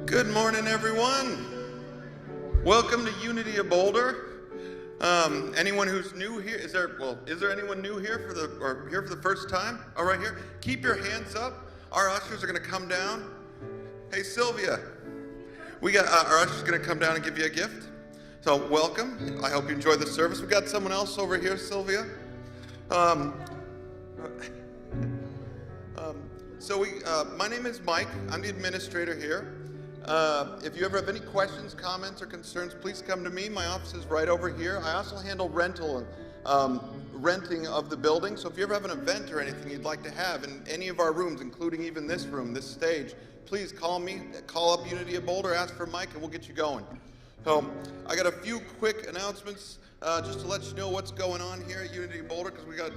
Good morning, everyone. Welcome to Unity of Boulder. Anyone who's new here, is there anyone new here for the first time? All right, here. Keep your hands up. Our ushers are going to come down. Hey, Sylvia. Our ushers are going to come down and give you a gift. So welcome. I hope you enjoy the service. We got someone else over here, Sylvia. My name is Mike. I'm the administrator here. If you ever have any questions, comments, or concerns, please come to me. My office is right over here. I also handle rental and renting of the building. So if you ever have an event or anything you'd like to have in any of our rooms, including even this room, this stage, please call me. Call up Unity of Boulder, ask for Mike, and we'll get you going. So I got a few quick announcements just to let you know what's going on here at Unity of Boulder, because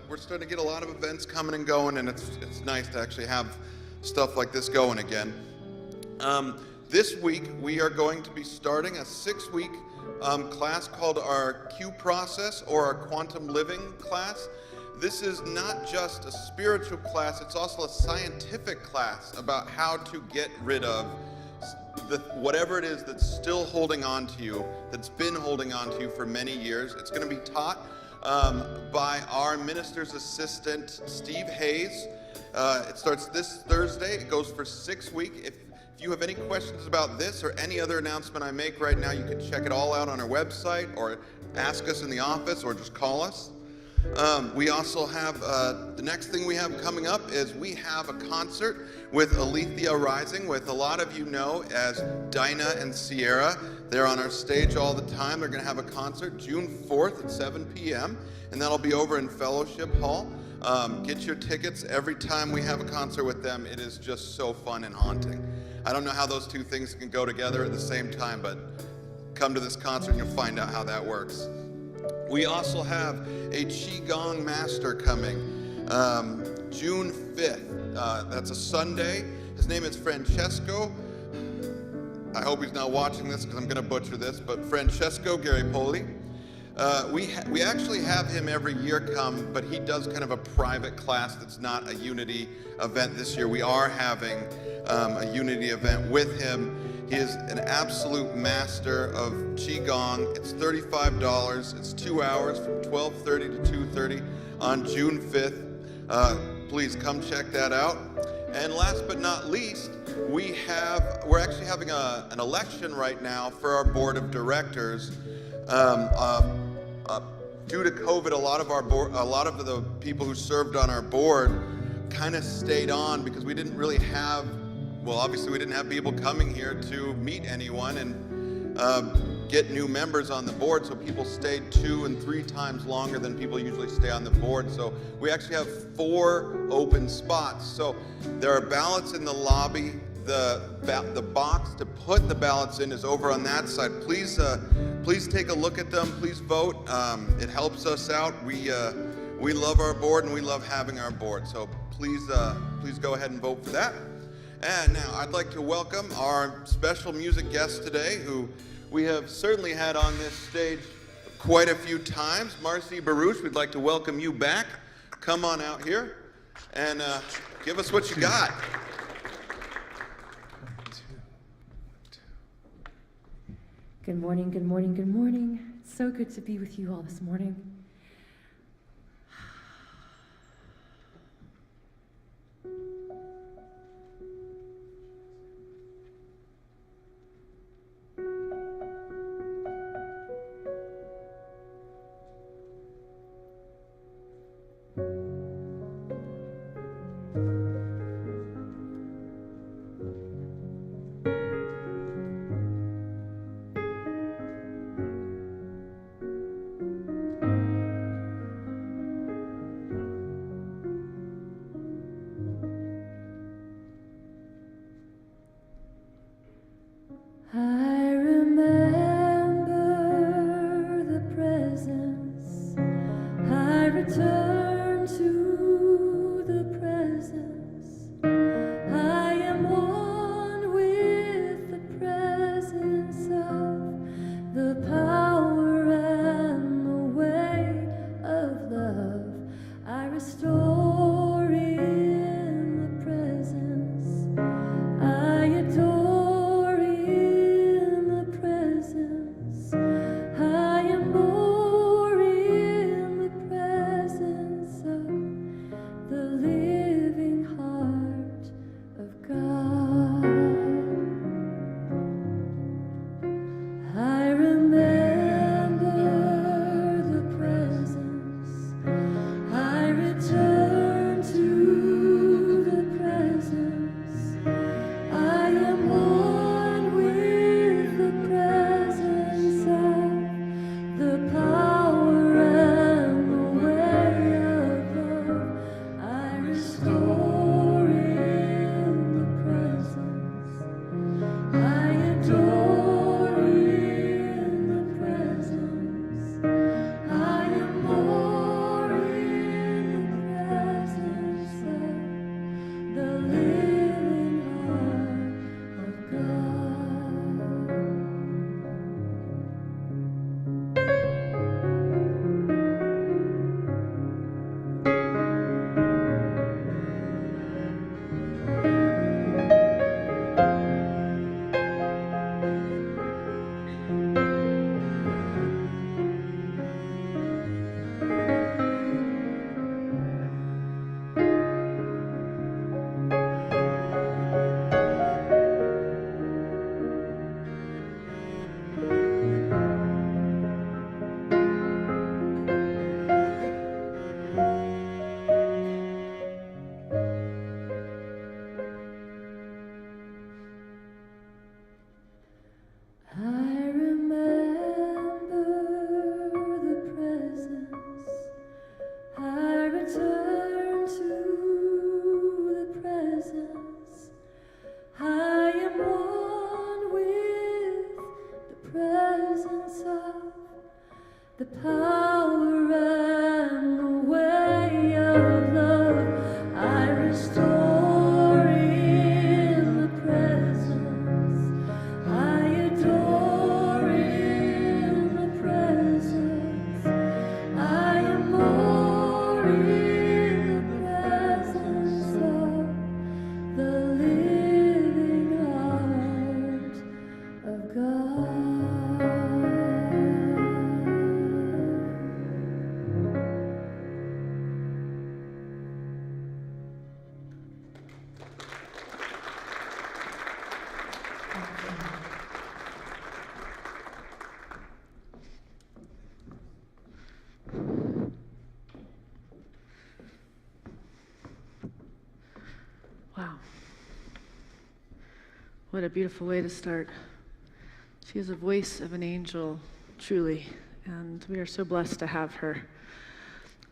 we're starting to get a lot of events coming and going, and it's nice to actually have stuff like this going again. This week, we are going to be starting a 6-week class called our Q process, or our quantum living class. This is not just a spiritual class, it's also a scientific class about how to get rid of whatever it is that's still holding on to you, that's been holding on to you for many years. It's going to be taught by our minister's assistant, Steve Hayes. It starts this Thursday. It goes for 6 weeks. If you have any questions about this or any other announcement I make right now, you can check it all out on our website, or ask us in the office, or just call us. We also have, the next thing we have coming up is we have a concert with Alethea Rising, with a lot of you know as Dinah and Sierra. They're on our stage all the time. They're going to have a concert June 4th at 7 p.m., and that'll be over in Fellowship Hall. Get your tickets. Every time we have a concert with them, it is just so fun and haunting. I don't know how those two things can go together at the same time, but come to this concert and you'll find out how that works. We also have a Qigong master coming June 5th. That's a Sunday. His name is Francesco. I hope he's not watching this because I'm going to butcher this, but Francesco Garipoli. We actually have him every year come, but he does kind of a private class that's not a Unity event this year. We are having a Unity event with him. He is an absolute master of Qigong. It's $35. It's 2 hours from 12:30 to 2:30 on June 5th. Please come check that out. And last but not least, we're actually having an election right now for our board of directors. Due to COVID, a lot of the people who served on our board kind of stayed on because we didn't really have, obviously we didn't have people coming here to meet anyone and get new members on the board, so people stayed 2 and 3 times longer than people usually stay on the board. So we actually have 4 open spots. So there are ballots in the lobby. The box to put the ballots in is over on that side. Please take a look at them. Please vote. It helps us out. We love our board and we love having our board. So please go ahead and vote for that. And now I'd like to welcome our special music guest today, who we have certainly had on this stage quite a few times. Marcy Baruch, we'd like to welcome you back. Come on out here and give us what you got. Good morning, good morning, good morning. It's so good to be with you all this morning. Wow. What a beautiful way to start. She has a voice of an angel, truly, and we are so blessed to have her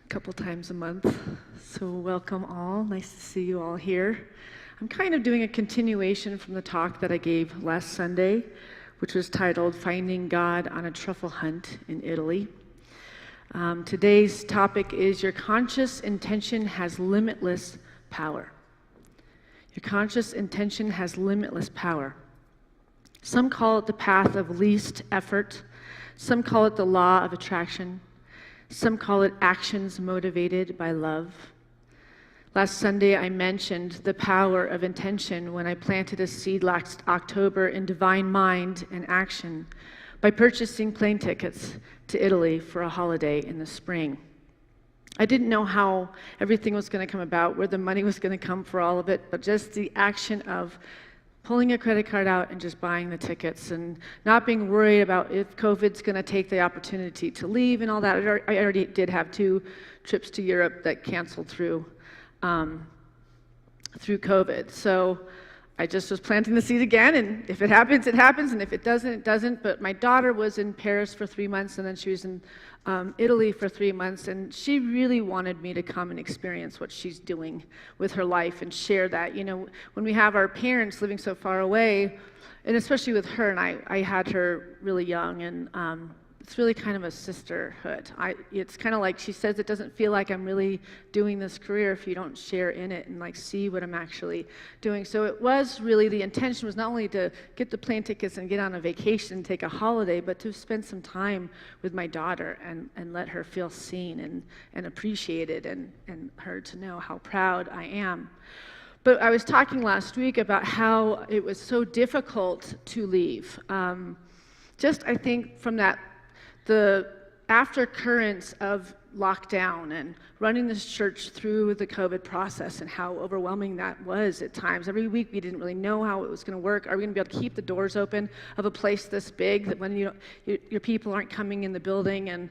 a couple times a month. So welcome all. Nice to see you all here. I'm kind of doing a continuation from the talk that I gave last Sunday, which was titled Finding God on a Truffle Hunt in Italy. Today's topic is Your Conscious Intention Has Limitless Power. Your conscious intention has limitless power. Some call it the path of least effort. Some call it the law of attraction. Some call it actions motivated by love. Last Sunday, I mentioned the power of intention when I planted a seed last October in divine mind and action by purchasing plane tickets to Italy for a holiday in the spring. I didn't know how everything was going to come about, where the money was going to come for all of it, but just the action of pulling a credit card out and just buying the tickets and not being worried about if COVID's going to take the opportunity to leave and all that. I already did have 2 trips to Europe that canceled through COVID. So I just was planting the seed again, and if it happens, it happens, and if it doesn't, it doesn't. But my daughter was in Paris for 3 months, and then she was in Italy for 3 months, and she really wanted me to come and experience what she's doing with her life and share that. You know, when we have our parents living so far away, and especially with her, and I had her really young, and it's really kind of a sisterhood. It's kind of like she says, it doesn't feel like I'm really doing this career if you don't share in it and like see what I'm actually doing. So it was really, the intention was not only to get the plane tickets and get on a vacation, take a holiday, but to spend some time with my daughter and let her feel seen and appreciated and her to know how proud I am. But I was talking last week about how it was so difficult to leave. Just I think from the after currents of lockdown and running this church through the COVID process and how overwhelming that was at times. Every week we didn't really know how it was going to work. Are we going to be able to keep the doors open of a place this big that when your people aren't coming in the building? And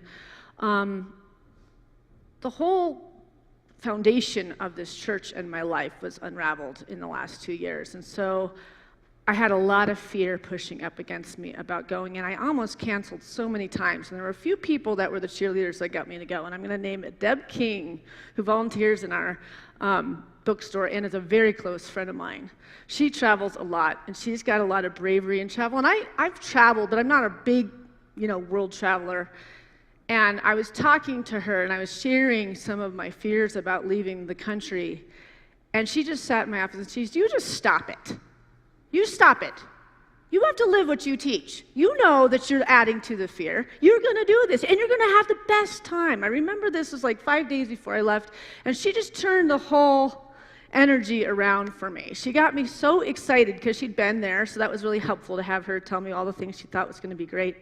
the whole foundation of this church and my life was unraveled in the last 2 years. And so I had a lot of fear pushing up against me about going, and I almost canceled so many times. And there were a few people that were the cheerleaders that got me to go, and I'm going to name it Deb King, who volunteers in our bookstore and is a very close friend of mine. She travels a lot, and she's got a lot of bravery in travel. And I've traveled, but I'm not a big, world traveler. And I was talking to her, and I was sharing some of my fears about leaving the country, and she just sat in my office, and she said, "You just stop it. You stop it. You have to live what you teach. You know that you're adding to the fear. You're going to do this, and you're going to have the best time." I remember this was like 5 days before I left, and she just turned the whole energy around for me. She got me so excited because she'd been there, so that was really helpful to have her tell me all the things she thought was going to be great.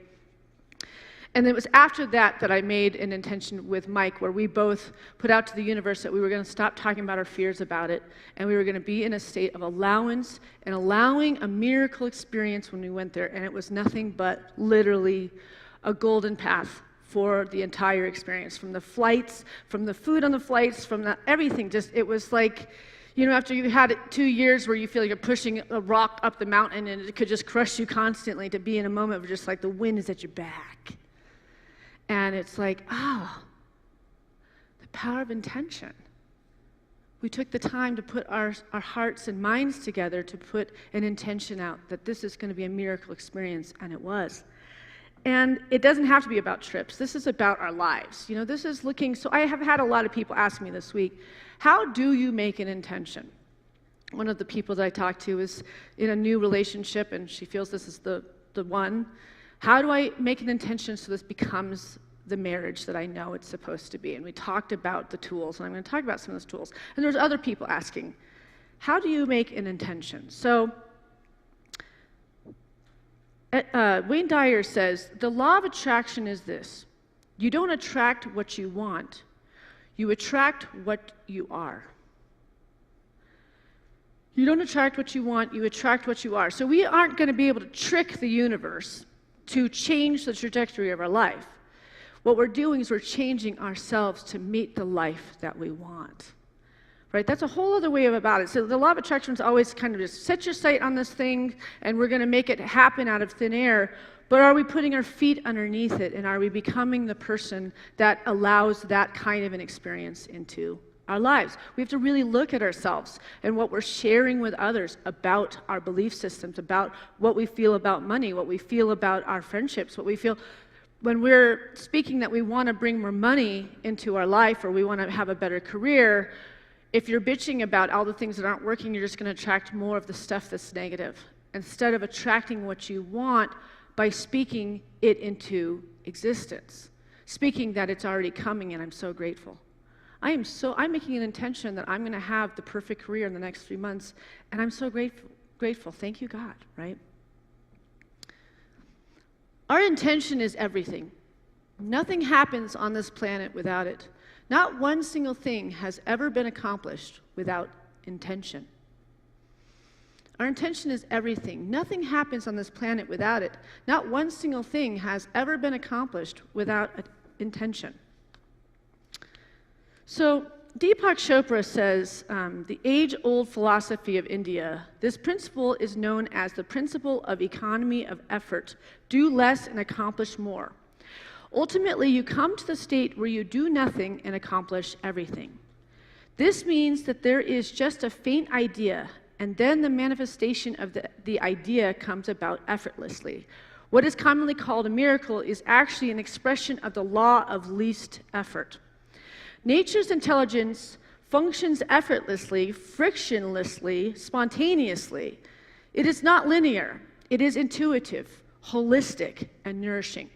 And it was after that that I made an intention with Mike where we both put out to the universe that we were going to stop talking about our fears about it, and we were going to be in a state of allowance and allowing a miracle experience when we went there. And it was nothing but literally a golden path for the entire experience, from the flights, from the food on the flights, from everything. Just, it was like, after you had 2 years where you feel like you're pushing a rock up the mountain and it could just crush you constantly, to be in a moment where just like the wind is at your back. And it's like, the power of intention. We took the time to put our hearts and minds together to put an intention out that this is going to be a miracle experience, and it was. And it doesn't have to be about trips. This is about our lives. This is looking, so I have had a lot of people ask me this week, how do you make an intention? One of the people that I talked to is in a new relationship, and she feels this is the one. How do I make an intention so this becomes the marriage that I know it's supposed to be? And we talked about the tools, and I'm going to talk about some of those tools. And there's other people asking, how do you make an intention? So Wayne Dyer says, the law of attraction is this: you don't attract what you want, you attract what you are. You don't attract what you want, you attract what you are. So we aren't going to be able to trick the universe to change the trajectory of our life. What we're doing is we're changing ourselves to meet the life that we want. Right? That's a whole other way about it. So the law of attraction is always kind of just set your sight on this thing and we're going to make it happen out of thin air. But are we putting our feet underneath it, and are we becoming the person that allows that kind of an experience into our lives? We have to really look at ourselves and what we're sharing with others about our belief systems, about what we feel about money, what we feel about our friendships, what we feel when we're speaking that we want to bring more money into our life or we want to have a better career. If you're bitching about all the things that aren't working, you're just going to attract more of the stuff that's negative, instead of attracting what you want by speaking it into existence, speaking that it's already coming and I'm so grateful. I'm making an intention that I'm going to have the perfect career in the next 3 months, and I'm so grateful. Thank you, God, right? Our intention is everything. Nothing happens on this planet without it. Not one single thing has ever been accomplished without intention. Our intention is everything. Nothing happens on this planet without it. Not one single thing has ever been accomplished without intention. So Deepak Chopra says, the age-old philosophy of India, this principle is known as the principle of economy of effort. Do less and accomplish more. Ultimately, you come to the state where you do nothing and accomplish everything. This means that there is just a faint idea, and then the manifestation of the idea comes about effortlessly. What is commonly called a miracle is actually an expression of the law of least effort. Nature's intelligence functions effortlessly, frictionlessly, spontaneously. It is not linear. It is intuitive, holistic, and nourishing.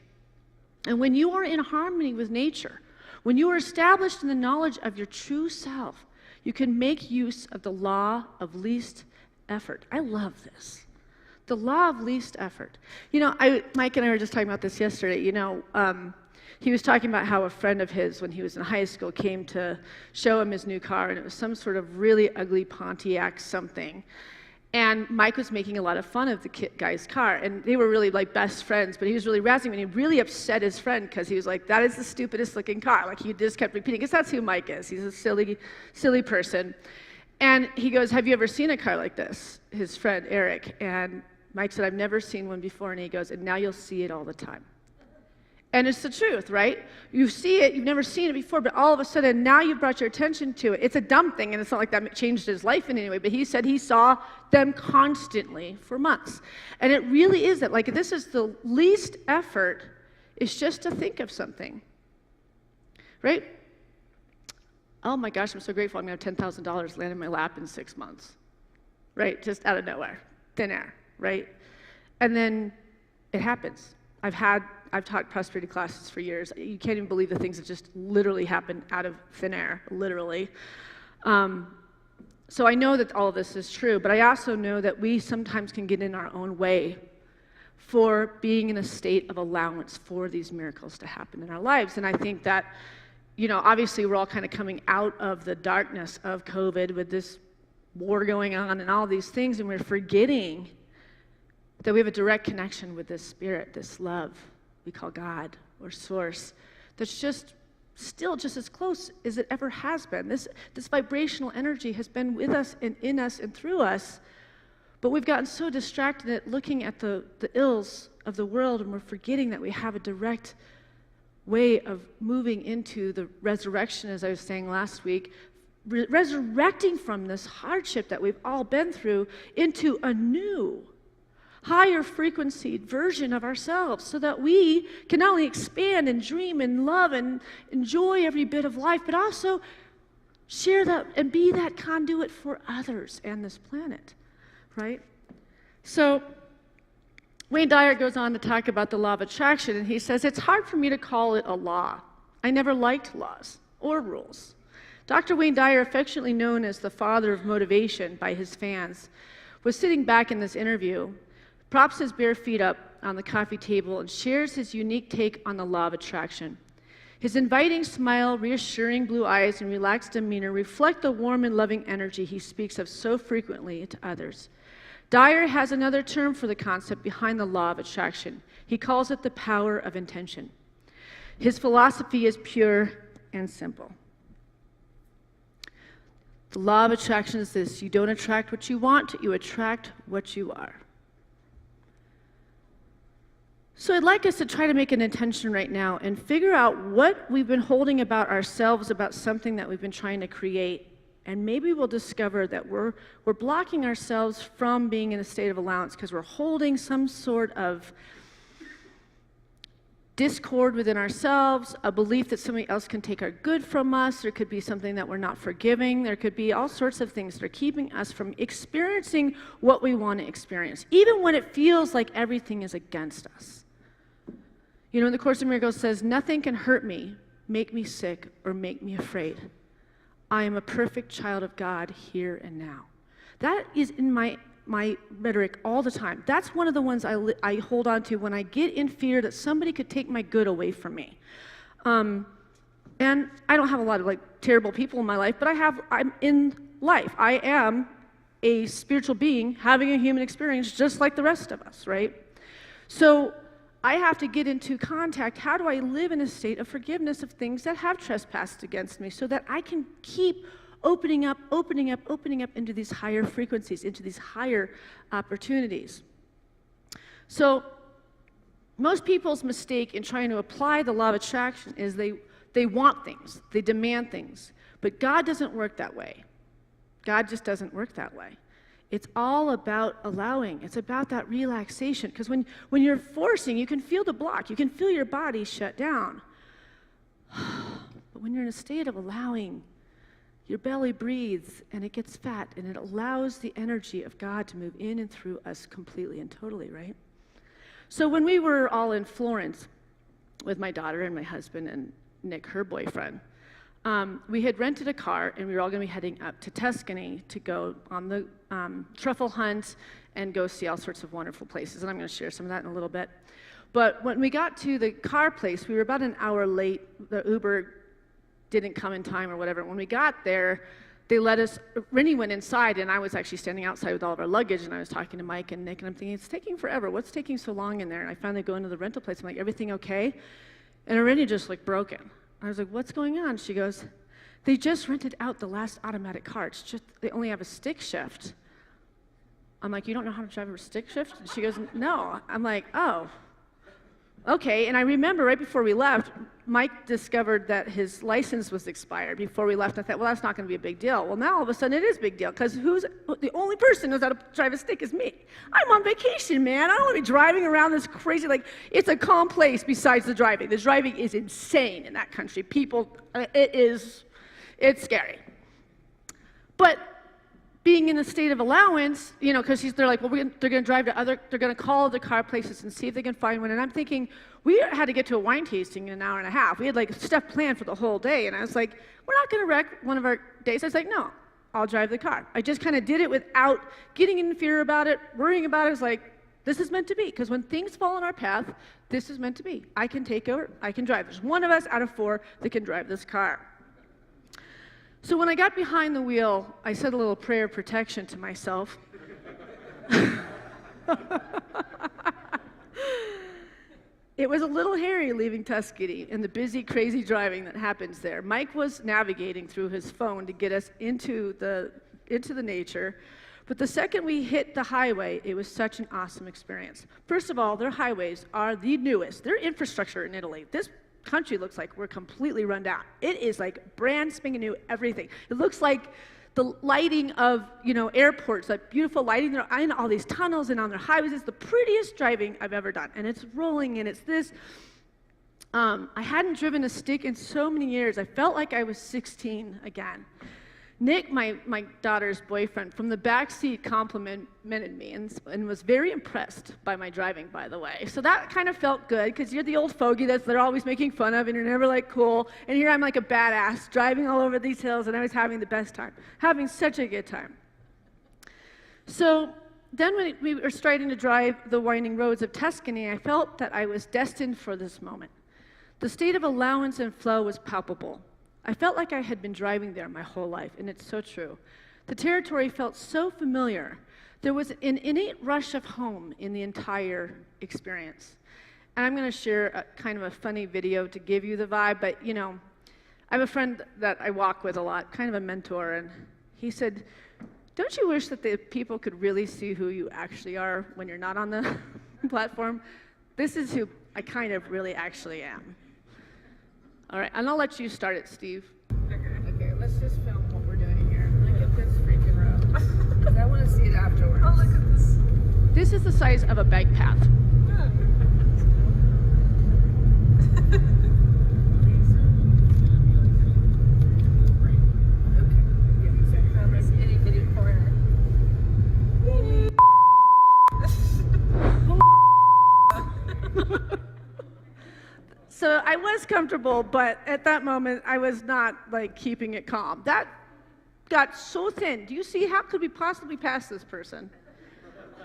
And when you are in harmony with nature, when you are established in the knowledge of your true self, you can make use of the law of least effort. I love this. The law of least effort. You know, Mike and I were just talking about this yesterday. You know, he was talking about how a friend of his, when he was in high school, came to show him his new car, and it was some sort of really ugly Pontiac something. And Mike was making a lot of fun of the guy's car, and they were really like best friends, but he was really razzing him, and he really upset his friend because he was like, that is the stupidest looking car. Like, he just kept repeating, because that's who Mike is. He's a silly person. And he goes, have you ever seen a car like this? His friend, Eric. And Mike said, I've never seen one before. And he goes, and now you'll see it all the time. And it's the truth, right? You see it, you've never seen it before, but all of a sudden, now you've brought your attention to it. It's a dumb thing, and it's not like that changed his life in any way, but he said he saw them constantly for months. And it really is that, like, this is the least effort, is just to think of something, right? Oh my gosh, I'm so grateful I'm going to have $10,000 land in my lap in 6 months, right? Just out of nowhere, thin air, right? And then it happens. I've taught prosperity classes for years. You can't even believe the things that just literally happen out of thin air, literally. So I know that all of this is true, but I also know that we sometimes can get in our own way for being in a state of allowance for these miracles to happen in our lives. And I think that, you know, obviously we're all kind of coming out of the darkness of COVID with this war going on and all these things, and we're forgetting that we have a direct connection with this spirit, this love we call God or source, that's just still just as close as it ever has been. This vibrational energy has been with us and in us and through us, but we've gotten so distracted at looking at the ills of the world, and we're forgetting that we have a direct way of moving into the resurrection, as I was saying last week, resurrecting from this hardship that we've all been through into a new, higher frequency version of ourselves, so that we can not only expand and dream and love and enjoy every bit of life, but also share that and be that conduit for others and this planet, right? So Wayne Dyer goes on to talk about the law of attraction, and he says, it's hard for me to call it a law. I never liked laws or rules. Dr. Wayne Dyer, affectionately known as the father of motivation by his fans, was sitting back in this interview, props his bare feet up on the coffee table, and shares his unique take on the law of attraction. His inviting smile, reassuring blue eyes, and relaxed demeanor reflect the warm and loving energy he speaks of so frequently to others. Dyer has another term for the concept behind the law of attraction. He calls it the power of intention. His philosophy is pure and simple. The law of attraction is this: you don't attract what you want, you attract what you are. So I'd like us to try to make an intention right now and figure out what we've been holding about ourselves, about something that we've been trying to create. And maybe we'll discover that we're blocking ourselves from being in a state of allowance because we're holding some sort of discord within ourselves, a belief that somebody else can take our good from us. There could be something that we're not forgiving. There could be all sorts of things that are keeping us from experiencing what we want to experience, even when it feels like everything is against us. You know, in the Course in Miracles says, nothing can hurt me, make me sick, or make me afraid. I am a perfect child of God here and now. That is in my rhetoric all the time. That's one of the ones I hold on to when I get in fear that somebody could take my good away from me. And I don't have a lot of terrible people in my life, but I'm in life. I am a spiritual being having a human experience just like the rest of us, right? So I have to get into contact. How do I live in a state of forgiveness of things that have trespassed against me so that I can keep opening up into these higher frequencies, into these higher opportunities? So most people's mistake in trying to apply the law of attraction is they want things, they demand things. But God doesn't work that way. God just doesn't work that way. It's all about allowing. It's about that relaxation. Because when you're forcing, you can feel the block. You can feel your body shut down. But when you're in a state of allowing, your belly breathes and it gets fat and it allows the energy of God to move in and through us completely and totally, right? So when we were all in Florence with my daughter and my husband and Nick, her boyfriend, we had rented a car, and we were all going to be heading up to Tuscany to go on the truffle hunt and go see all sorts of wonderful places. And I'm going to share some of that in a little bit. But when we got to the car place, we were about an hour late. The Uber didn't come in time or whatever. When we got there, they let us, Rennie went inside, and I was actually standing outside with all of our luggage, and I was talking to Mike and Nick, and I'm thinking, it's taking forever. What's taking so long in there? And I finally go into the rental place. I'm like, everything okay? And Rennie just looked broken. I was like, what's going on? She goes, they just rented out the last automatic car. It's just, they only have a stick shift. I'm like, you don't know how to drive a stick shift? And she goes, no. I'm like, oh, okay. And I remember right before we left, Mike discovered that his license was expired before we left. I thought, well, that's not going to be a big deal. Well, now all of a sudden it is a big deal, because the only person who knows how to drive a stick is me. I'm on vacation, man. I don't want to be driving around this crazy, it's a calm place besides the driving. The driving is insane in that country. People, it's scary. But being in a state of allowance, because they're like, well, they're going to drive to they're going to call the car places and see if they can find one. And I'm thinking, we had to get to a wine tasting in an hour and a half. We had stuff planned for the whole day. And I was like, we're not going to wreck one of our days. I was like, no, I'll drive the car. I just kind of did it without getting in fear about it, worrying about it. I was like, this is meant to be. Because when things fall in our path, this is meant to be. I can take over. I can drive. There's one of us out of 4 that can drive this car. So when I got behind the wheel, I said a little prayer of protection to myself. It was a little hairy leaving Tuscany and the busy, crazy driving that happens there. Mike was navigating through his phone to get us into the nature. But the second we hit the highway, it was such an awesome experience. First of all, their highways are the newest. Their infrastructure in Italy, this country looks like we're completely run down. It is brand spanking new everything. It looks like the lighting of airports, that beautiful lighting. They're in all these tunnels and on their highways. It's the prettiest driving I've ever done, and it's rolling and it's this. I hadn't driven a stick in so many years. I felt like I was 16 again. Nick, my daughter's boyfriend, from the back seat complimented me and was very impressed by my driving, by the way. So that kind of felt good, because you're the old fogey they're always making fun of, and you're never cool. And here I'm like a badass driving all over these hills, and I was having the best time, having such a good time. So then when we were starting to drive the winding roads of Tuscany, I felt that I was destined for this moment. The state of allowance and flow was palpable. I felt like I had been driving there my whole life, and it's so true. The territory felt so familiar. There was an innate rush of home in the entire experience. And I'm going to share kind of a funny video to give you the vibe, but you know, I have a friend that I walk with a lot, kind of a mentor, and he said, don't you wish that the people could really see who you actually are when you're not on the platform? This is who I kind of really actually am. All right, and I'll let you start it, Steve. Okay, let's just film what we're doing here. Look at this freaking road. Because I want to see it afterwards. Oh, look at this. This is the size of a bike path. So I was comfortable, but at that moment, I was not like keeping it calm. That got so thin. Do you see how could we possibly pass this person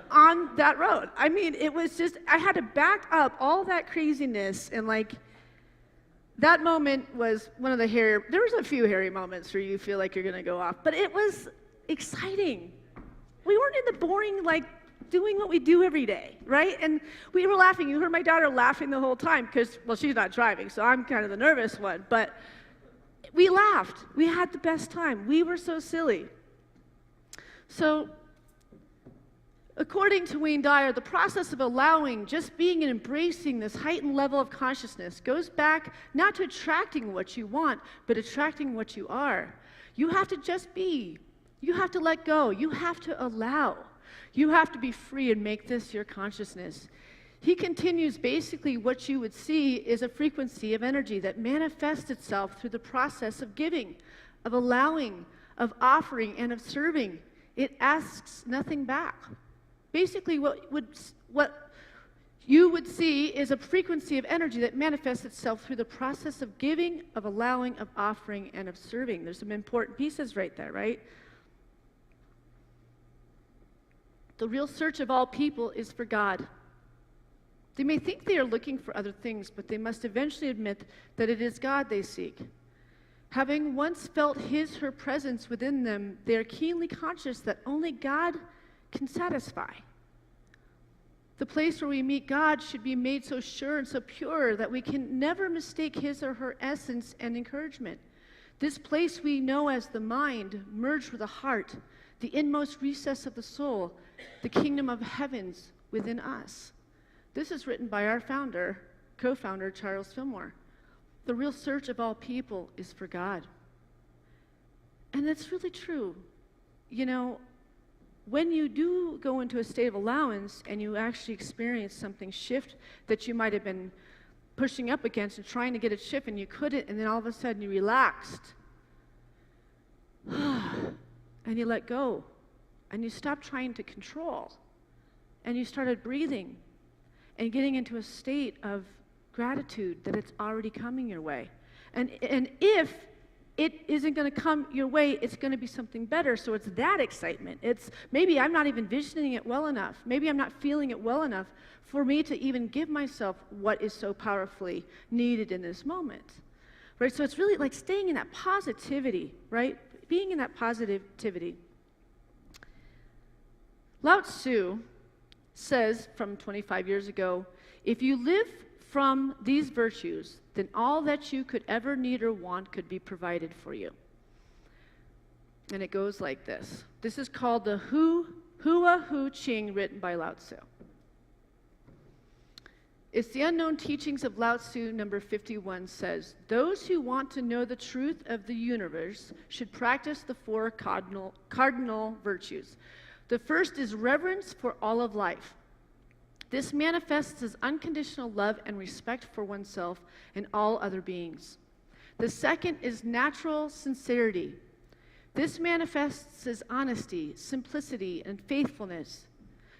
on that road? I mean, it was just, I had to back up all that craziness, and like, that moment was one of the hairy, there was a few hairy moments where you feel like you're gonna go off, but it was exciting. We weren't in the boring, like, doing what we do every day, right? And we were laughing. You heard my daughter laughing the whole time because, well, she's not driving, so I'm kind of the nervous one. But we laughed. We had the best time. We were so silly. So, according to Wayne Dyer, the process of allowing, just being and embracing this heightened level of consciousness goes back not to attracting what you want, but attracting what you are. You have to just be. You have to let go. You have to allow. You have to be free and make this your consciousness. He continues, basically what you would see is a frequency of energy that manifests itself through the process of giving, of allowing, of offering, and of serving. It asks nothing back. Basically what you would see is a frequency of energy that manifests itself through the process of giving, of allowing, of offering, and of serving. There's some important pieces right there, right? The real search of all people is for God. They may think they are looking for other things, but they must eventually admit that it is God they seek. Having once felt his, her presence within them, they are keenly conscious that only God can satisfy. The place where we meet God should be made so sure and so pure that we can never mistake his or her essence and encouragement. This place we know as the mind, merged with the heart, the inmost recess of the soul, the kingdom of heavens within us. This is written by our founder, co-founder, Charles Fillmore. The real search of all people is for God. And that's really true. You know, when you do go into a state of allowance and you actually experience something shift that you might have been pushing up against and trying to get it shift and you couldn't, and then all of a sudden you relaxed, and you let go, and you stopped trying to control, and you started breathing and getting into a state of gratitude that it's already coming your way. And if it isn't going to come your way, it's going to be something better. So it's that excitement. It's maybe I'm not even envisioning it well enough. Maybe I'm not feeling it well enough for me to even give myself what is so powerfully needed in this moment. Right? So it's really like staying in that positivity, right? Being in that positivity. Lao Tzu says from 25 years ago, if you live from these virtues, then all that you could ever need or want could be provided for you. And it goes like this. This is called the Hua Hu Ching, written by Lao Tzu. It's the unknown teachings of Lao Tzu, number 51, says, those who want to know the truth of the universe should practice the four cardinal virtues. The first is reverence for all of life. This manifests as unconditional love and respect for oneself and all other beings. The second is natural sincerity. This manifests as honesty, simplicity, and faithfulness.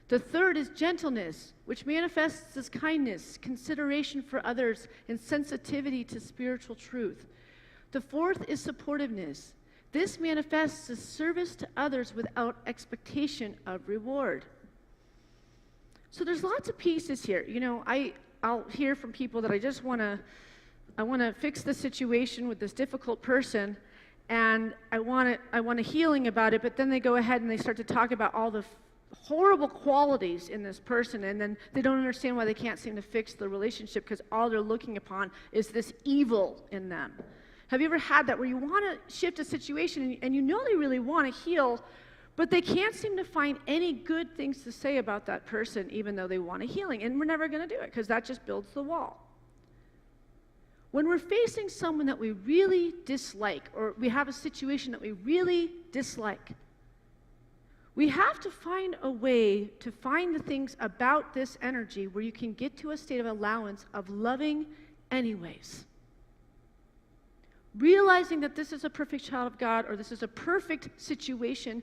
The third is gentleness, which manifests as kindness, consideration for others, and sensitivity to spiritual truth. The fourth is supportiveness. This manifests as service to others without expectation of reward. So there's lots of pieces here. You know, I'll hear from people that I just want to I want to fix the situation with this difficult person, and I want a healing about it, but then they go ahead and they start to talk about all the horrible qualities in this person, and then they don't understand why they can't seem to fix the relationship because all they're looking upon is this evil in them. Have you ever had that where you want to shift a situation and you know they really want to heal, but they can't seem to find any good things to say about that person even though they want a healing, and we're never going to do it because that just builds the wall. When we're facing someone that we really dislike, or we have a situation that we really dislike, we have to find a way to find the things about this energy where you can get to a state of allowance of loving anyways. Realizing that this is a perfect child of God, or this is a perfect situation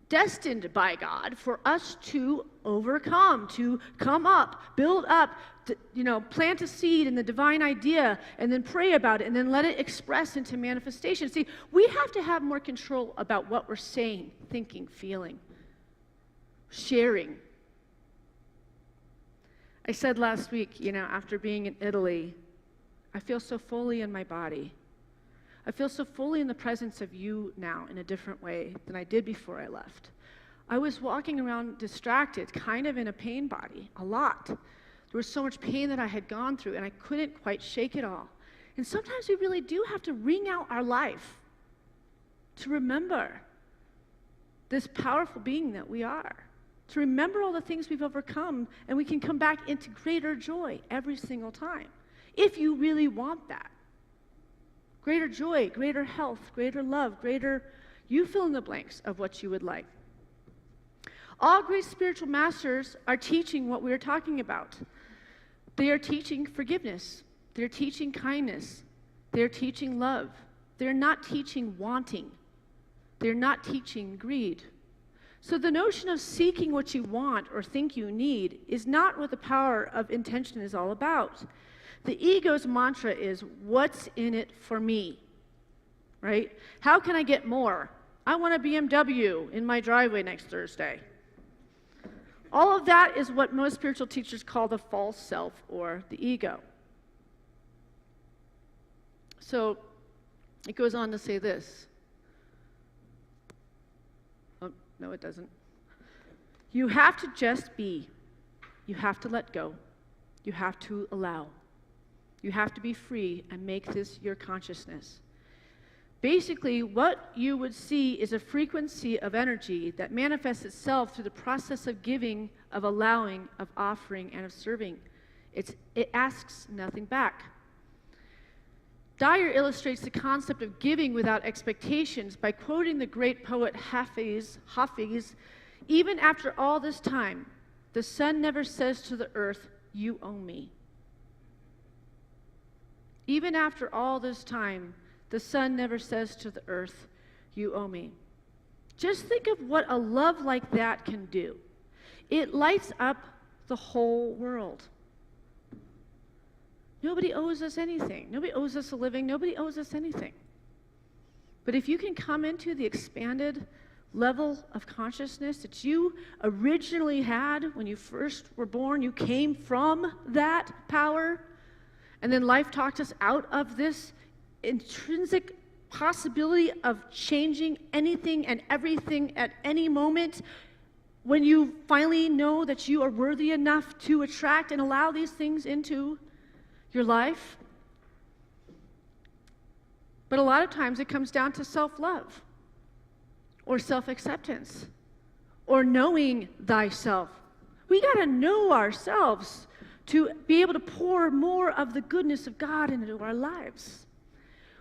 destined by God for us to overcome, to come up, build up, to, plant a seed in the divine idea, and then pray about it, and then let it express into manifestation. See, we have to have more control about what we're saying, thinking, feeling, sharing. I said last week, after being in Italy, I feel so fully in my body. I feel so fully in the presence of you now in a different way than I did before I left. I was walking around distracted, kind of in a pain body, a lot. There was so much pain that I had gone through, and I couldn't quite shake it all. And sometimes we really do have to wring out our life to remember this powerful being that we are, to remember all the things we've overcome, and we can come back into greater joy every single time, if you really want that. Greater joy, greater health, greater love, greater, you fill in the blanks of what you would like. All great spiritual masters are teaching what we are talking about. They are teaching forgiveness. They're teaching kindness. They're teaching love. They're not teaching wanting. They're not teaching greed. So the notion of seeking what you want or think you need is not what the power of intention is all about. The ego's mantra is, what's in it for me, right? How can I get more? I want a BMW in my driveway next Thursday. All of that is what most spiritual teachers call the false self or the ego. So it goes on to say this. Oh, no, it doesn't. You have to just be. You have to let go. You have to allow. You have to be free and make this your consciousness. Basically, what you would see is a frequency of energy that manifests itself through the process of giving, of allowing, of offering, and of serving. It asks nothing back. Dyer illustrates the concept of giving without expectations by quoting the great poet Hafiz, even after all this time, the sun never says to the earth, you owe me. Even after all this time, the sun never says to the earth, you owe me. Just think of what a love like that can do. It lights up the whole world. Nobody owes us anything. Nobody owes us a living. Nobody owes us anything. But if you can come into the expanded level of consciousness that you originally had when you first were born, you came from that power, and then life talked us out of this intrinsic possibility of changing anything and everything at any moment. When you finally know that you are worthy enough to attract and allow these things into your life. But a lot of times it comes down to self-love or self-acceptance or knowing thyself. We got to know ourselves to be able to pour more of the goodness of God into our lives.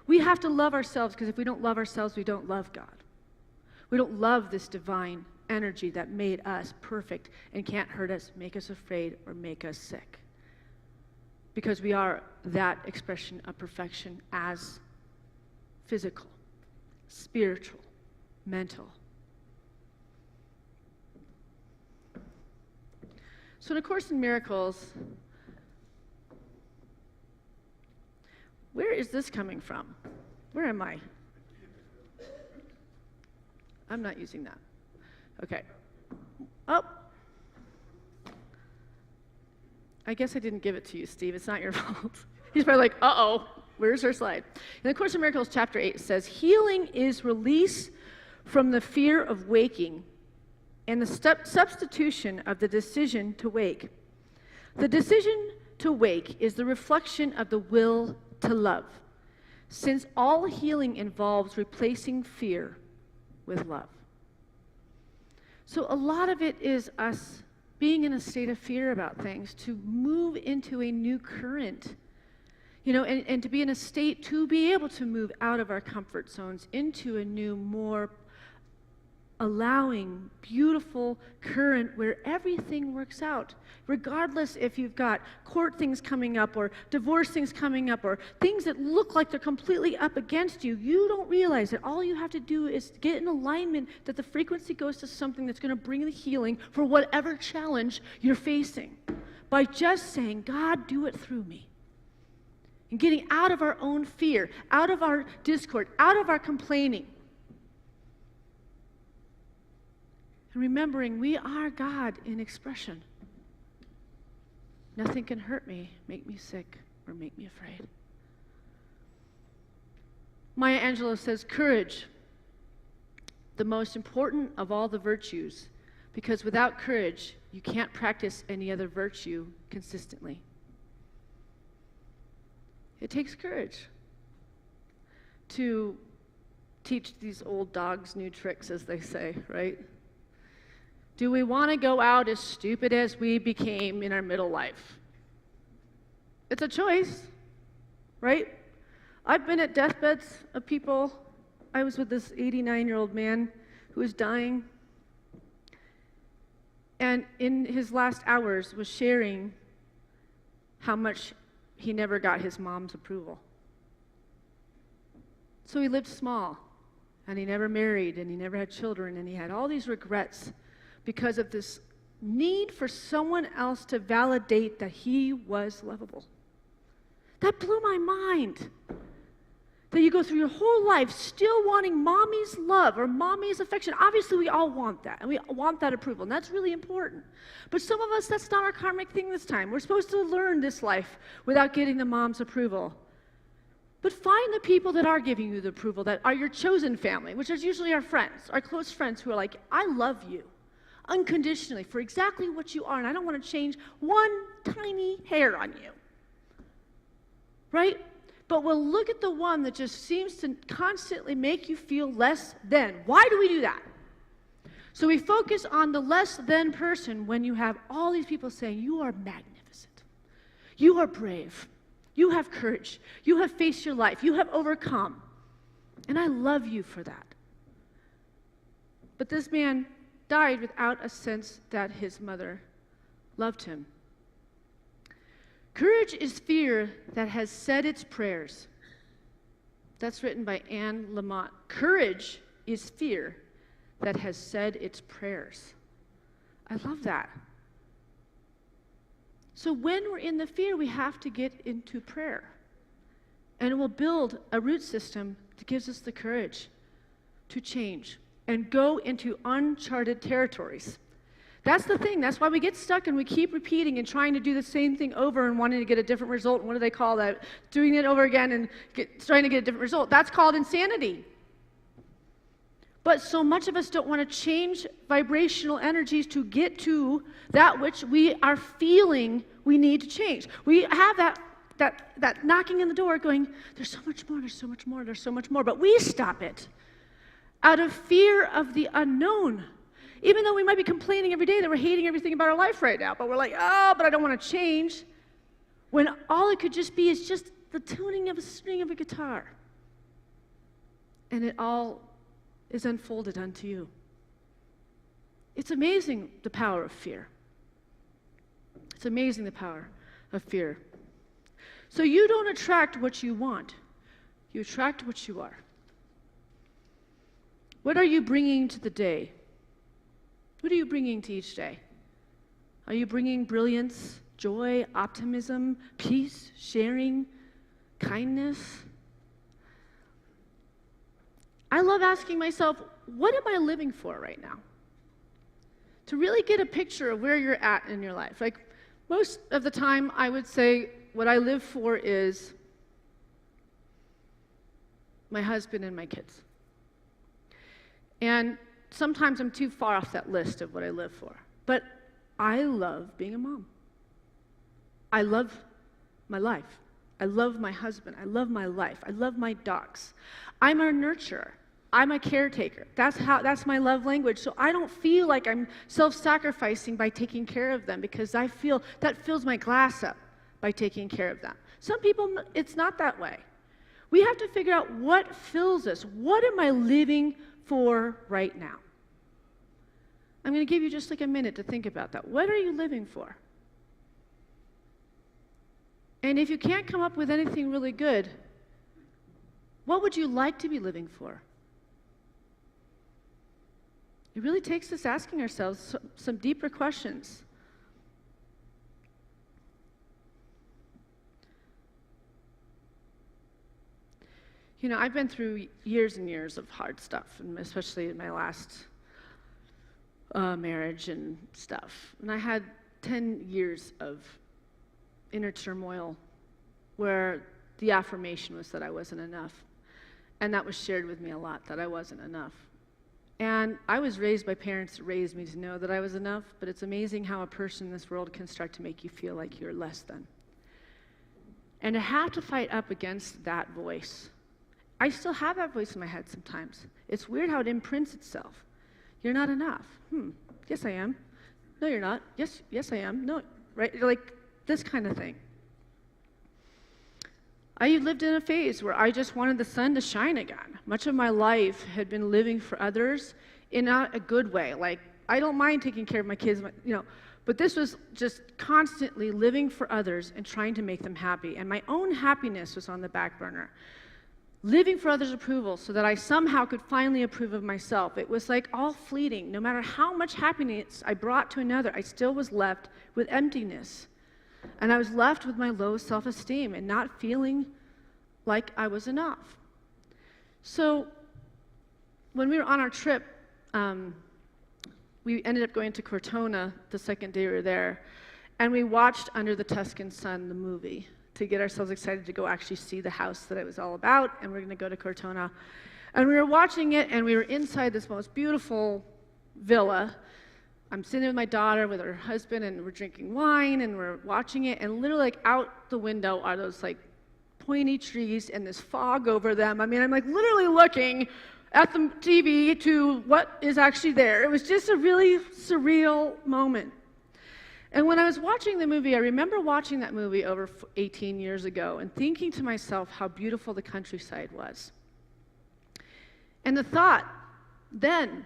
We have to love ourselves, because if we don't love ourselves, we don't love God. We don't love this divine energy that made us perfect and can't hurt us, make us afraid, or make us sick. Because we are that expression of perfection as physical, spiritual, mental. So in A Course in Miracles, where is this coming from? Where am I? I'm not using that. Okay. Oh. I guess I didn't give it to you, Steve. It's not your fault. He's probably like, uh-oh, where's our slide? In the Course in Miracles, chapter 8 says, healing is release from the fear of waking and the substitution of the decision to wake. The decision to wake is the reflection of the will to love, since all healing involves replacing fear with love. So a lot of it is us being in a state of fear about things to move into a new current, and to be in a state to be able to move out of our comfort zones into a new, more allowing, beautiful current where everything works out, regardless if you've got court things coming up or divorce things coming up or things that look like they're completely up against you. You don't realize that all you have to do is get in alignment that the frequency goes to something that's going to bring the healing for whatever challenge you're facing by just saying, God, do it through me. And getting out of our own fear, out of our discord, out of our complaining. And remembering we are God in expression. Nothing can hurt me, make me sick, or make me afraid. Maya Angelou says, courage, the most important of all the virtues, because without courage, you can't practice any other virtue consistently. It takes courage to teach these old dogs new tricks, as they say, right? Do we want to go out as stupid as we became in our middle life? It's a choice, right? I've been at deathbeds of people. I was with this 89-year-old man who was dying, and in his last hours was sharing how much he never got his mom's approval. So he lived small, and he never married, and he never had children, and he had all these regrets because of this need for someone else to validate that he was lovable. That blew my mind. That you go through your whole life still wanting mommy's love or mommy's affection. Obviously, we all want that, and we want that approval, and that's really important. But some of us, that's not our karmic thing this time. We're supposed to learn this life without getting the mom's approval. But find the people that are giving you the approval, that are your chosen family, which is usually our friends, our close friends who are like, I love you unconditionally for exactly what you are, and I don't want to change one tiny hair on you. Right? But we'll look at the one that just seems to constantly make you feel less than. Why do we do that? So we focus on the less than person when you have all these people saying, you are magnificent. You are brave. You have courage. You have faced your life. You have overcome. And I love you for that. But this man died without a sense that his mother loved him. Courage is fear that has said its prayers. That's written by Anne Lamott. Courage is fear that has said its prayers. I love that. So when we're in the fear, we have to get into prayer. And it will build a root system that gives us the courage to change and go into uncharted territories. That's the thing. That's why we get stuck and we keep repeating and trying to do the same thing over and wanting to get a different result. What do they call that? Doing it over again and trying to get a different result. That's called insanity. But so much of us don't want to change vibrational energies to get to that which we are feeling we need to change. We have that knocking on the door going, there's so much more, there's so much more, there's so much more. But we stop it out of fear of the unknown. Even though we might be complaining every day that we're hating everything about our life right now, but we're like, oh, but I don't want to change. When all it could just be is just the tuning of a string of a guitar. And it all is unfolded unto you. It's amazing the power of fear. It's amazing the power of fear. So you don't attract what you want. You attract what you are. What are you bringing to the day? What are you bringing to each day? Are you bringing brilliance, joy, optimism, peace, sharing, kindness? I love asking myself, what am I living for right now? To really get a picture of where you're at in your life. Like most of the time, I would say, what I live for is my husband and my kids. And sometimes I'm too far off that list of what I live for. But I love being a mom. I love my life. I love my husband. I love my life. I love my dogs. I'm a nurturer. I'm a caretaker. That's my love language. So I don't feel like I'm self-sacrificing by taking care of them, because I feel that fills my glass up by taking care of them. Some people, it's not that way. We have to figure out what fills us. What am I living for right now? I'm going to give you just like a minute to think about that. What are you living for? And if you can't come up with anything really good, what would you like to be living for? It really takes us asking ourselves some deeper questions. You know, I've been through years and years of hard stuff, and especially in my last marriage and stuff. And I had 10 years of inner turmoil where the affirmation was that I wasn't enough. And that was shared with me a lot, that I wasn't enough. And I was raised by parents that raised me to know that I was enough, but it's amazing how a person in this world can start to make you feel like you're less than. And to have to fight up against that voice. I still have that voice in my head sometimes. It's weird how it imprints itself. You're not enough. Yes, I am. No, you're not. Yes, I am. No, right? Like this kind of thing. I lived in a phase where I just wanted the sun to shine again. Much of my life had been living for others in not a good way. Like, I don't mind taking care of my kids, but this was just constantly living for others and trying to make them happy. And my own happiness was on the back burner. Living for others' approval so that I somehow could finally approve of myself. It was like all fleeting. No matter how much happiness I brought to another, I still was left with emptiness. And I was left with my low self-esteem and not feeling like I was enough. So when we were on our trip, we ended up going to Cortona the second day we were there, and we watched Under the Tuscan Sun, the movie, to get ourselves excited to go actually see the house that it was all about, and we're going to go to Cortona. And we were watching it, and we were inside this most beautiful villa. I'm sitting with my daughter, with her husband, and we're drinking wine, and we're watching it, and literally like out the window are those like pointy trees and this fog over them. I mean, I'm like literally looking at the TV to what is actually there. It was just a really surreal moment. And when I was watching the movie, I remember watching that movie over 18 years ago and thinking to myself how beautiful the countryside was. And the thought then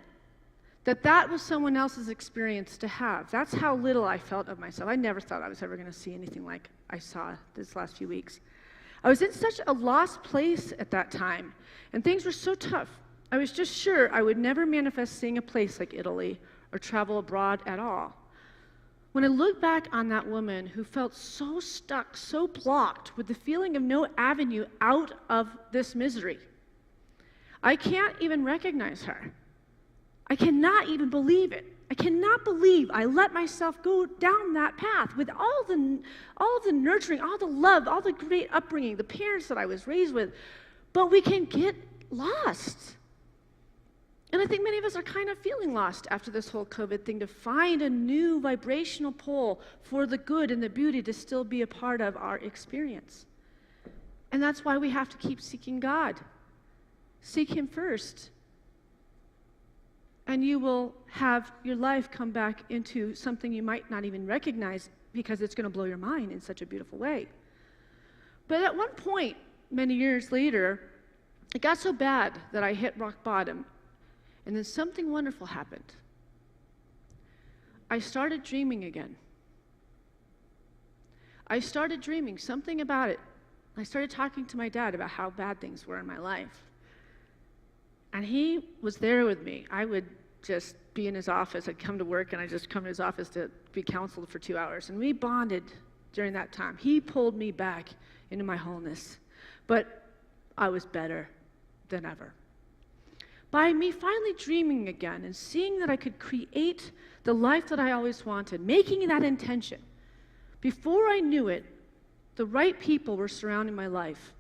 that was someone else's experience to have. That's how little I felt of myself. I never thought I was ever going to see anything like I saw this last few weeks. I was in such a lost place at that time, and things were so tough. I was just sure I would never manifest seeing a place like Italy or travel abroad at all. When I look back on that woman who felt so stuck, so blocked, with the feeling of no avenue out of this misery, I can't even recognize her. I cannot even believe it. I cannot believe I let myself go down that path with all the nurturing, all the love, all the great upbringing, the parents that I was raised with. But we can get lost. And I think many of us are kind of feeling lost after this whole COVID thing, to find a new vibrational pole for the good and the beauty to still be a part of our experience. And that's why we have to keep seeking God. Seek Him first. And you will have your life come back into something you might not even recognize, because it's going to blow your mind in such a beautiful way. But at one point, many years later, it got so bad that I hit rock bottom, and then something wonderful happened. I started dreaming again. I started dreaming something about it. I started talking to my dad about how bad things were in my life. And he was there with me. I would just be in his office. I'd come to work, and I'd just come to his office to be counseled for 2 hours. And we bonded during that time. He pulled me back into my wholeness. But I was better than ever. By me finally dreaming again and seeing that I could create the life that I always wanted, making that intention, before I knew it, the right people were surrounding my life,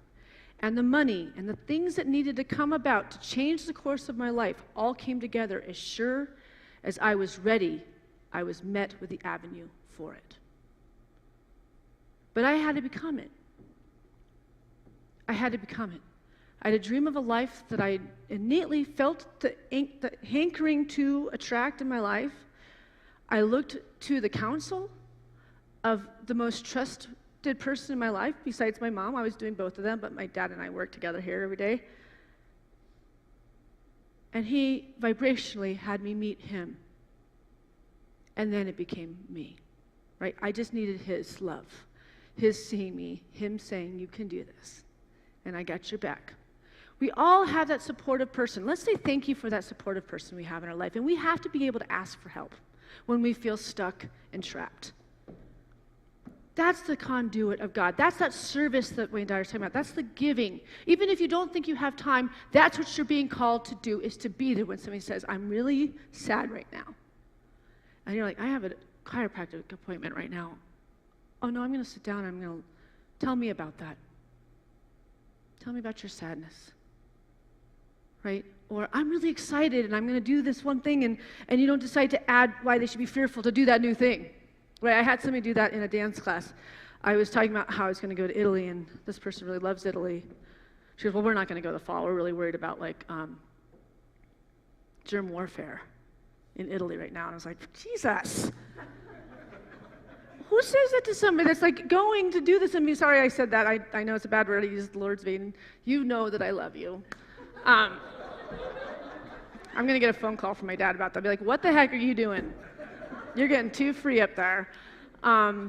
and the money and the things that needed to come about to change the course of my life all came together. As sure as I was ready, I was met with the avenue for it. But I had to become it. I had to become it. I had a dream of a life that I innately felt the hankering to attract in my life. I looked to the counsel of the most trusted person in my life, besides my mom. I was doing both of them, but my dad and I worked together here every day. And he vibrationally had me meet him. And then it became me, right? I just needed his love, his seeing me, him saying, you can do this, and I got your back. We all have that supportive person. Let's say thank you for that supportive person we have in our life. And we have to be able to ask for help when we feel stuck and trapped. That's the conduit of God. That's that service that Wayne Dyer is talking about. That's the giving. Even if you don't think you have time, that's what you're being called to do, is to be there when somebody says, I'm really sad right now. And you're like, I have a chiropractic appointment right now. Oh no, I'm going to sit down and I'm going to tell me about that. Tell me about your sadness. Right? Or I'm really excited and I'm going to do this one thing, and you don't decide to add why they should be fearful to do that new thing. Right? I had somebody do that in a dance class. I was talking about how I was going to go to Italy, and this person really loves Italy. She goes, well, we're not going to go to the fall. We're really worried about germ warfare in Italy right now. And I was like, Jesus. Who says that to somebody that's like going to do this? And sorry I said that. I know it's a bad word. I use the Lord's name. You know that I love you. I'm going to get a phone call from my dad about that. I'll be like, what the heck are you doing? You're getting too free up there. But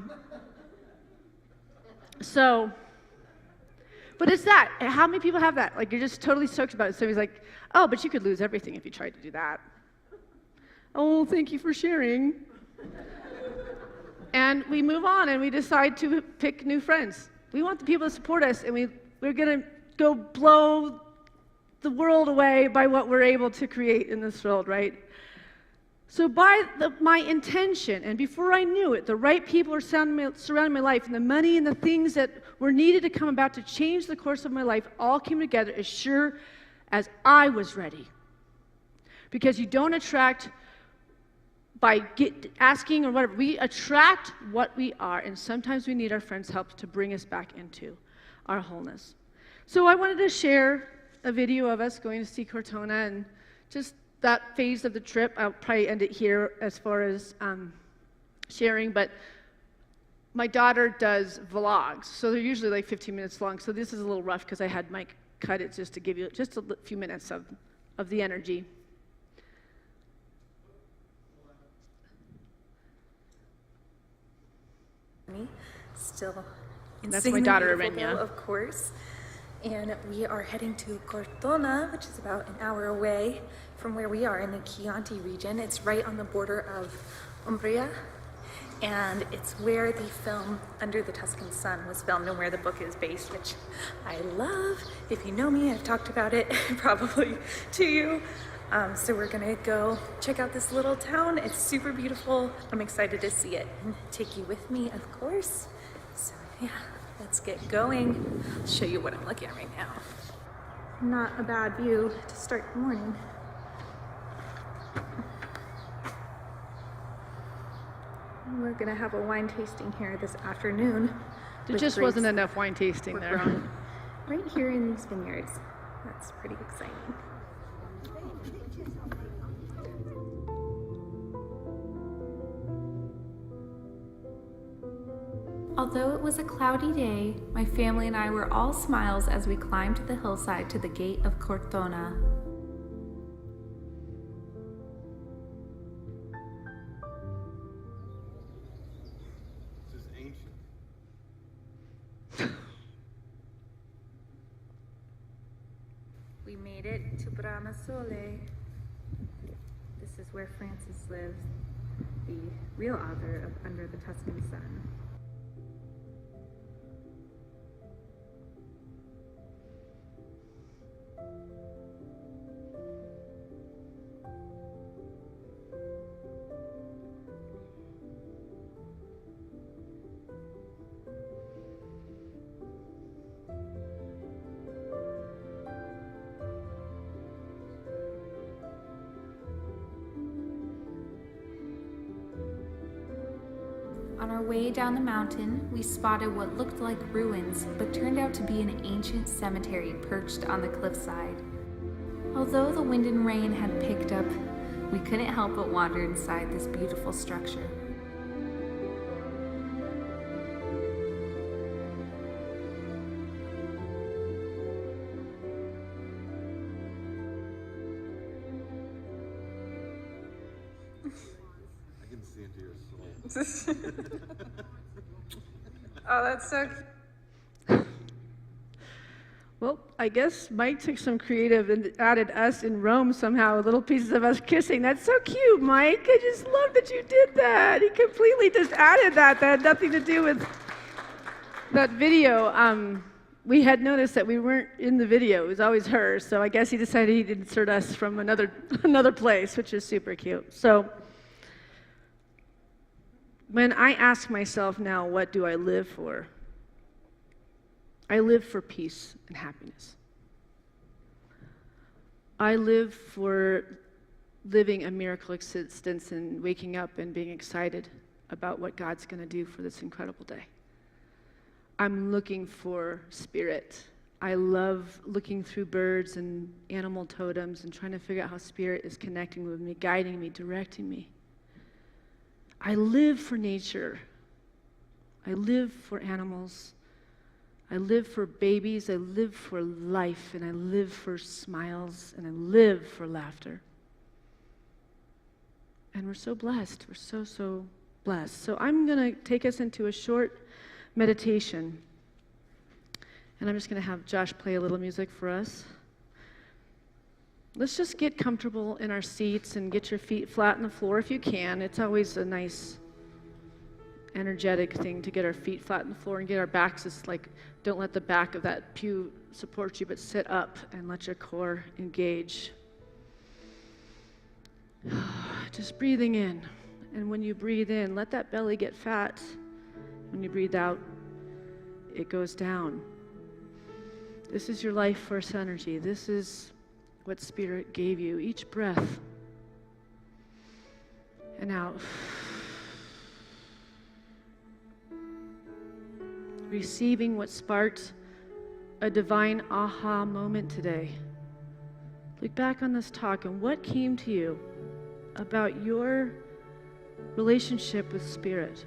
it's that. How many people have that? Like, you're just totally stoked about it. Somebody's like, oh, but you could lose everything if you tried to do that. Oh, thank you for sharing. And we move on and we decide to pick new friends. We want the people to support us, and we're going to go blow the world away by what we're able to create in this world, right? So by my intention, and before I knew it, the right people were surrounding my life, and the money and the things that were needed to come about to change the course of my life all came together as sure as I was ready. Because you don't attract by asking or whatever. We attract what we are, and sometimes we need our friends' help to bring us back into our wholeness. So I wanted to share a video of us going to see Cortona, and just that phase of the trip. I'll probably end it here as far as sharing, but my daughter does vlogs, so they're usually like 15 minutes long, so this is a little rough because I had Mike cut it just to give you just a few minutes of the energy. Still that's my daughter, Arenya, of course. And we are heading to Cortona, which is about an hour away from where we are in the Chianti region. It's right on the border of Umbria, and it's where the film Under the Tuscan Sun was filmed and where the book is based, which I love. If you know me, I've talked about it probably to you. So we're gonna go check out this little town. It's super beautiful. I'm excited to see it and take you with me, of course. So yeah, let's get going. I'll show you what I'm looking at right now. Not a bad view to start the morning. We're gonna have a wine tasting here this afternoon. There just wasn't enough wine tasting there. Right here in these vineyards. That's pretty exciting. Although it was a cloudy day, my family and I were all smiles as we climbed the hillside to the gate of Cortona. This is ancient. We made it to Bramasole. This is where Francis lives, the real author of Under the Tuscan Sun. On our way down the mountain, we spotted what looked like ruins, but turned out to be an ancient cemetery perched on the cliffside. Although the wind and rain had picked up, we couldn't help but wander inside this beautiful structure. I can see into your soul. Oh, that's so cute. Well, I guess Mike took some creative and added us in Rome somehow, little pieces of us kissing. That's so cute, Mike. I just love that you did that. He completely just added that. That had nothing to do with that video. We had noticed that we weren't in the video. It was always her. So I guess he decided he'd insert us from another place, which is super cute. So when I ask myself now, what do I live for? I live for peace and happiness. I live for living a miracle existence and waking up and being excited about what God's going to do for this incredible day. I'm looking for spirit. I love looking through birds and animal totems and trying to figure out how spirit is connecting with me, guiding me, directing me. I live for nature. I live for animals. I live for babies, I live for life, and I live for smiles, and I live for laughter. And we're so blessed. We're so, so blessed. So I'm going to take us into a short meditation. And I'm just going to have Josh play a little music for us. Let's just get comfortable in our seats and get your feet flat on the floor if you can. It's always a nice energetic thing to get our feet flat on the floor and get our backs just like, don't let the back of that pew support you, but sit up and let your core engage. Just breathing in. And when you breathe in, let that belly get fat. When you breathe out, it goes down. This is your life force energy. This is what Spirit gave you. Each breath. And out. Receiving what sparked a divine aha moment today. Look back on this talk and what came to you about your relationship with Spirit,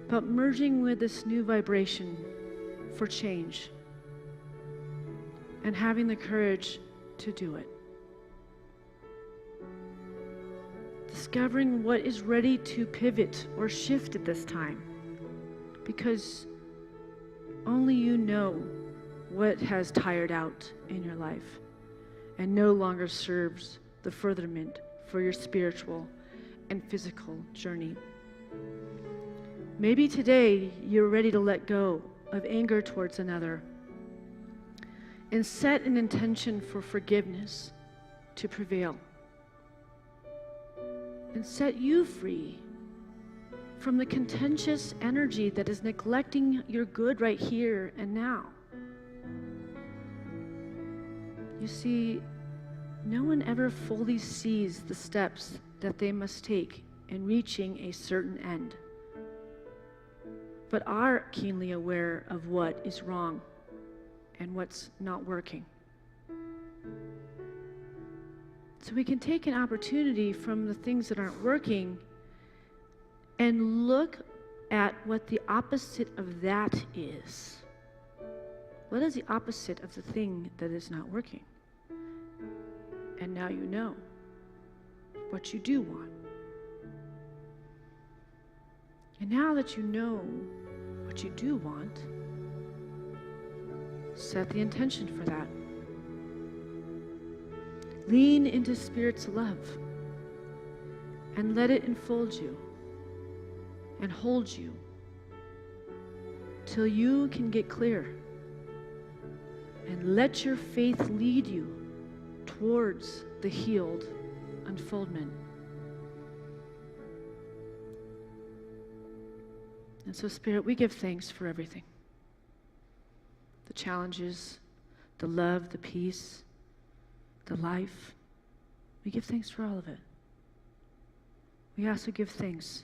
about merging with this new vibration for change and having the courage to do it. Discovering what is ready to pivot or shift at this time, because only you know what has tired out in your life and no longer serves the furtherment for your spiritual and physical journey. Maybe today you're ready to let go of anger towards another and set an intention for forgiveness to prevail and set you free from the contentious energy that is neglecting your good right here and now. You see, no one ever fully sees the steps that they must take in reaching a certain end, but are keenly aware of what is wrong and what's not working. So we can take an opportunity from the things that aren't working and look at what the opposite of that is. What is the opposite of the thing that is not working? And now you know what you do want. And now that you know what you do want, set the intention for that. Lean into Spirit's love and let it enfold you and hold you till you can get clear, and let your faith lead you towards the healed unfoldment. And so, Spirit, we give thanks for everything. The challenges, the love, the peace, the life. We give thanks for all of it. We also give thanks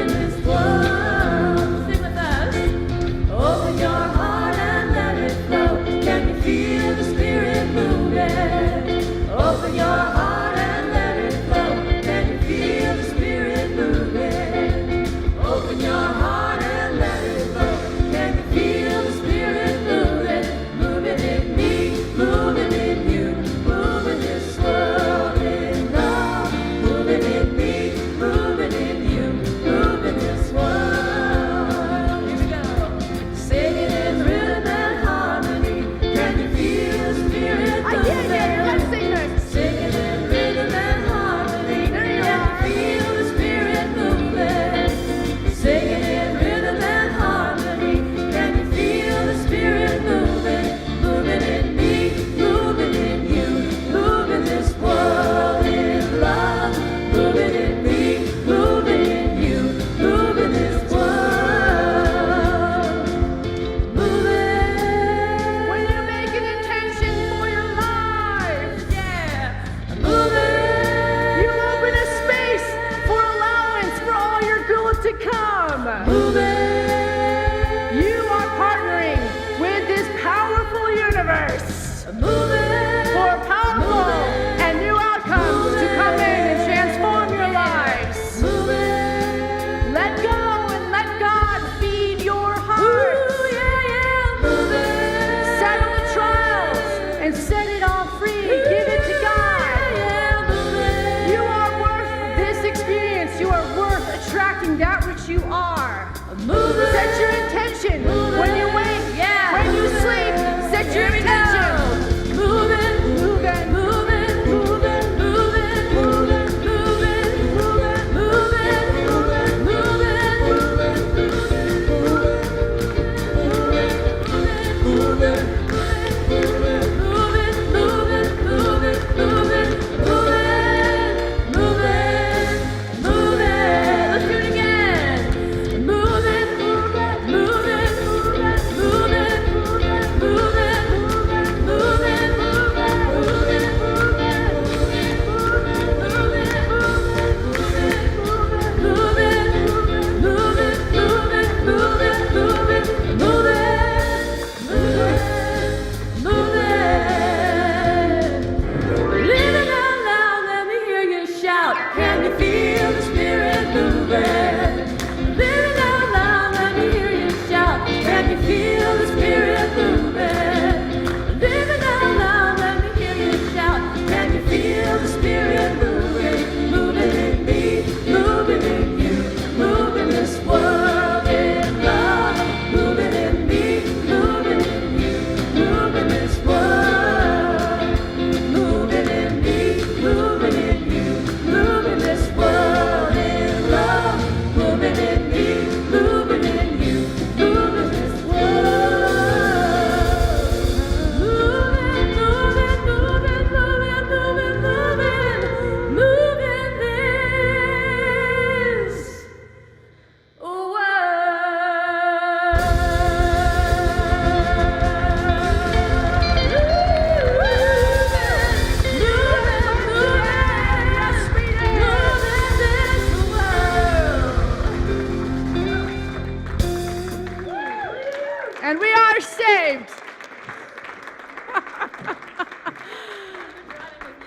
And we are saved.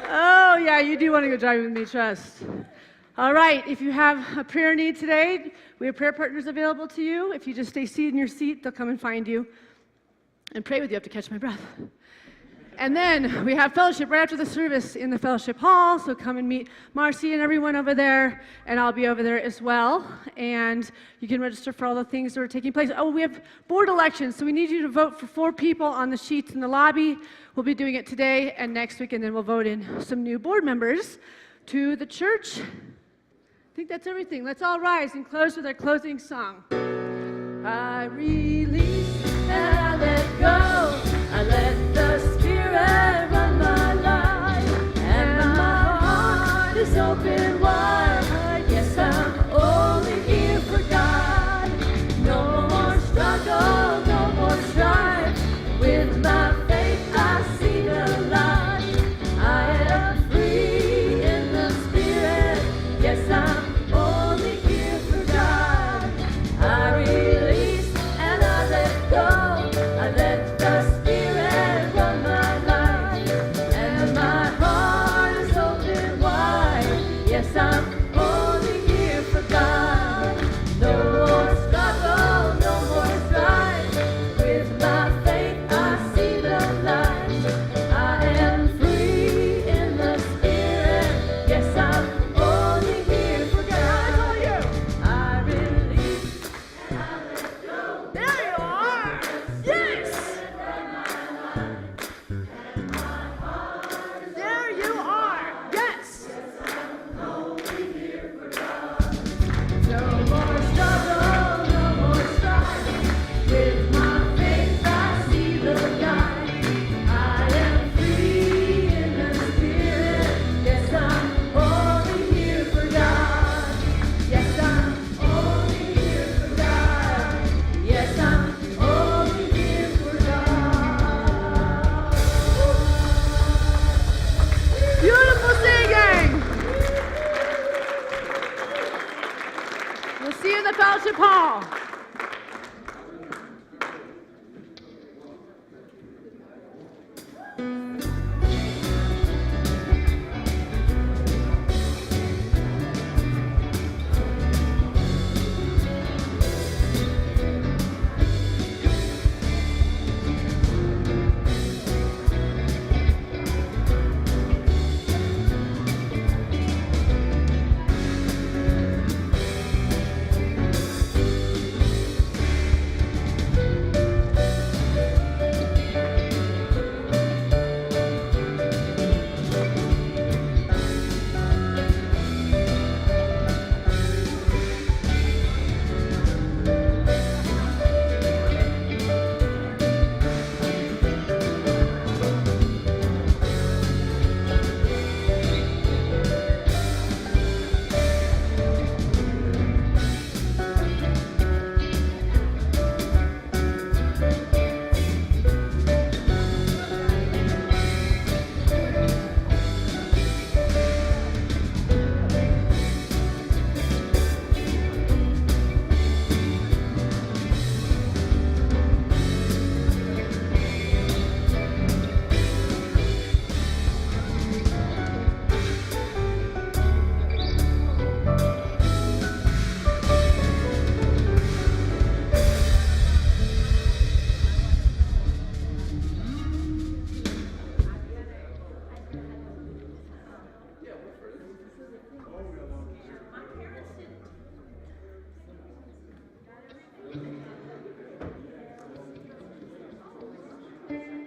Oh, yeah, you do want to go driving with me, trust. All right, if you have a prayer need today, we have prayer partners available to you. If you just stay seated in your seat, they'll come and find you and pray with you. I have to catch my breath. And then we have fellowship right after the service in the fellowship hall, so come and meet Marcy and everyone over there, and I'll be over there as well. And you can register for all the things that are taking place. Oh, we have board elections, so we need you to vote for 4 people on the sheets in the lobby. We'll be doing it today and next week, and then we'll vote in some new board members to the church. I think that's everything. Let's all rise and close with our closing song. I release and I let go.